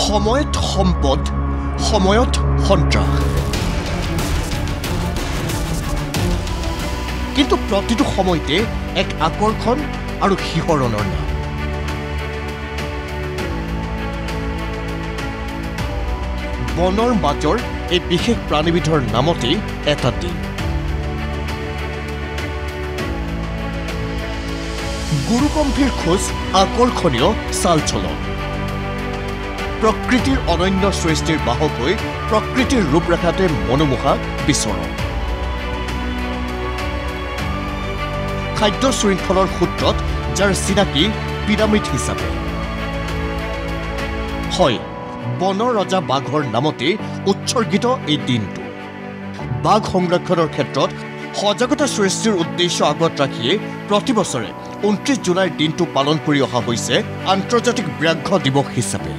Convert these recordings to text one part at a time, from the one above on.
সময়ত সম্পদ, সময়ত সন্ত্ৰাস। কিন্তু প্ৰতিটো সময়তে এক আকৰ্ষণ আৰু শিহৰণৰ নাম। বনৰ মাজৰ এই বিশেষ প্ৰাণীবিধৰ নামতেই এটা দিন। গুৰুগম্ভীৰ খোজ, আকৰ্ষণীয় চাল চলন। প্ৰকৃতিৰ অনন্য সৃষ্টিৰ বাহক হৈ প্ৰকৃতিৰ ৰূপৰেখাতে মনোমোহা বিচৰণ। খাদ্য শৃংখলৰ সূত্ৰত যাৰ চিনাকি পিৰামিড হিচাপে। হয়, বনৰ ৰজা বাঘৰ নামতে উৎসৰ্গিত এই দিনটো। বাঘ সংৰক্ষণৰ ক্ষেত্ৰত সজাগতা সৃষ্টিৰ উদ্দেশ্য আগত ৰাখিয়ে প্ৰতি বছৰে 29 জুলাইৰ দিনটো পালন কৰি অহা হৈছে আন্তৰ্জাতিক ব্যাঘ্ৰ দিৱস হিচাপে।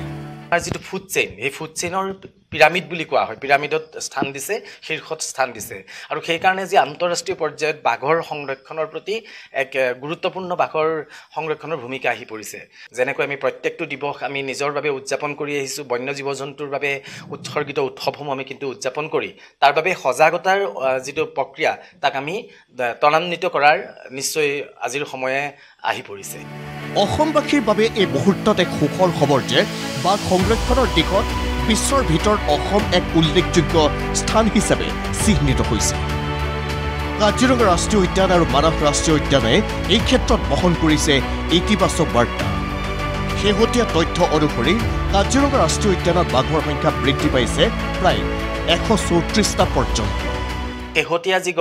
আমাৰ যিটো ফুড চেইন, এই ফুড চেইনৰ পিৰামিড বুলি কোৱা হয়, পিৰামিডত স্থান দিছে, শীৰ্ষত স্থান দিছে। আৰু সেইকাৰণে যি আন্তঃৰাষ্ট্ৰীয় পৰ্যায়ত বাঘৰ সংৰক্ষণৰ প্ৰতি এক গুৰুত্বপূৰ্ণ বাঘৰ সংৰক্ষণৰ ভূমিকা আহি পৰিছে। যেনেকৈ আমি প্ৰত্যেকটো দিৱস আমি নিজৰ বাবে উদযাপন কৰি আহিছোঁ, বন্য জীৱ জন্তুৰ বাবে উৎসৰ্গিত উৎসৱসমূহ আমি কিন্তু উদযাপন কৰি তাৰ বাবে সজাগতাৰ যিটো প্ৰক্ৰিয়া তাক আমি ত্বৰান্বিত কৰাৰ নিশ্চয় আজিৰ সময়ে আহি পৰিছে। অসমবাসীৰ বাবে এই মুহূৰ্তত এক সুখৰ খবৰ যে বাঘ সংৰক্ষণৰ দিশত বিশ্বৰ ভিতৰত অসম এক উল্লেখযোগ্য স্থান হিচাপে চিহ্নিত হৈছে। কাজিৰঙা ৰাষ্ট্ৰীয় উদ্যান আৰু মানস ৰাষ্ট্ৰীয় উদ্যানে এই ক্ষেত্ৰত বহন কৰিছে ইতিবাচক বাৰ্তা। শেহতীয়া তথ্য অনুসৰি কাজিৰঙা ৰাষ্ট্ৰীয় উদ্যানত বাঘৰ সংখ্যা বৃদ্ধি পাইছে প্ৰায় 134টা পৰ্যন্ত। শেহতীয়া যি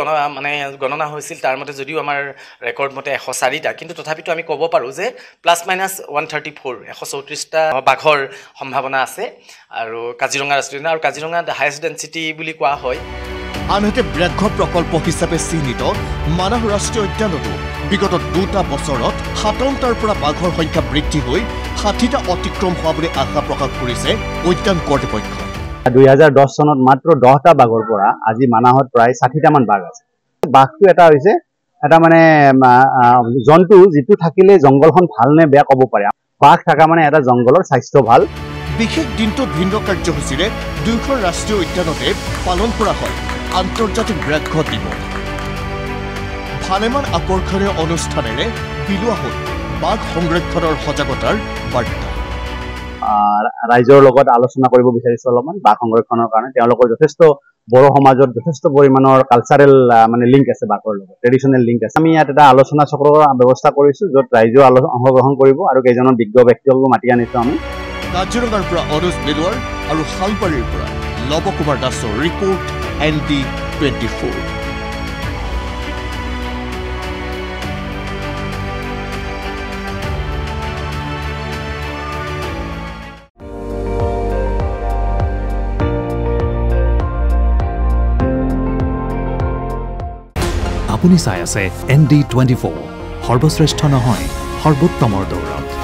গণনা হৈছিল তাৰ মতে যদিও আমাৰ ৰেকৰ্ড মতে 104টা, কিন্তু তথাপিতো আমি ক'ব পাৰোঁ যে +-134, 134টা বাঘৰ সম্ভাৱনা আছে আৰু কাজিৰঙা ৰাষ্ট্ৰীয় উদ্যান, আৰু কাজিৰঙা হাইয়েষ্ট ডেঞ্চিটি বুলি কোৱা হয়। আনহাতে ব্যাঘ্ৰ প্ৰকল্প হিচাপে চিহ্নিত মানস ৰাষ্ট্ৰীয় উদ্যানতো বিগত 2টা বছৰত 57টাৰ পৰা বাঘৰ সংখ্যা বৃদ্ধি হৈ 60টা অতিক্ৰম হোৱা বুলি আশা প্ৰকাশ কৰিছে উদ্যান কৰ্তৃপক্ষ। 2010 চনত মাত্ৰ 10টা বাঘৰ পৰা আজি মানাহত প্ৰায় 60টামান বাঘ আছে। বাঘটো এটা হৈছে এটা জন্তু যিটো থাকিলে জংঘলখন ভাল নে বেয়া ক'ব পাৰে। বাঘ থকা এটা জংঘলৰ স্বাস্থ্য ভাল। বিশেষ দিনটোত ভিন্ন কাৰ্যসূচীৰে 2খন ৰাষ্ট্ৰীয় উদ্যানতে পালন কৰা হয় আন্তৰ্জাতিক ব্যাঘ্ৰ দিৱস। ভালেমান আকৰ্ষণীয় অনুষ্ঠানেৰে বিলোৱা হ'ল বাঘ সংৰক্ষণৰ সজাগতাৰ বাৰ্তা। ৰাইজৰ লগত আলোচনা কৰিব বিচাৰিছোঁ অলপমান বাঘ সংৰক্ষণৰ কাৰণে। তেওঁলোকৰ যথেষ্ট বড়ো সমাজত যথেষ্ট পৰিমাণৰ কালচাৰেল লিংক আছে, বাঘৰ লগত ট্ৰেডিশ্যনেল লিংক আছে। আমি ইয়াত এটা আলোচনা চক্ৰৰ ব্যৱস্থা কৰিছোঁ য'ত ৰাইজেও অংশগ্ৰহণ কৰিব আৰু কেইজনৰ বিজ্ঞ ব্যক্তিসকলক মাতি আনিছোঁ আমি। কাজিৰঙাৰ পৰা অনুজ বেলুৱাৰ আৰু শালবাৰীৰ পৰা নৱকুমাৰ দাসৰ ৰিপৰ্ট ND24। আপুনি চাই আছে ND24, সৰ্বশ্ৰেষ্ঠ নহয় সৰ্বোত্তমৰ দৌৰত।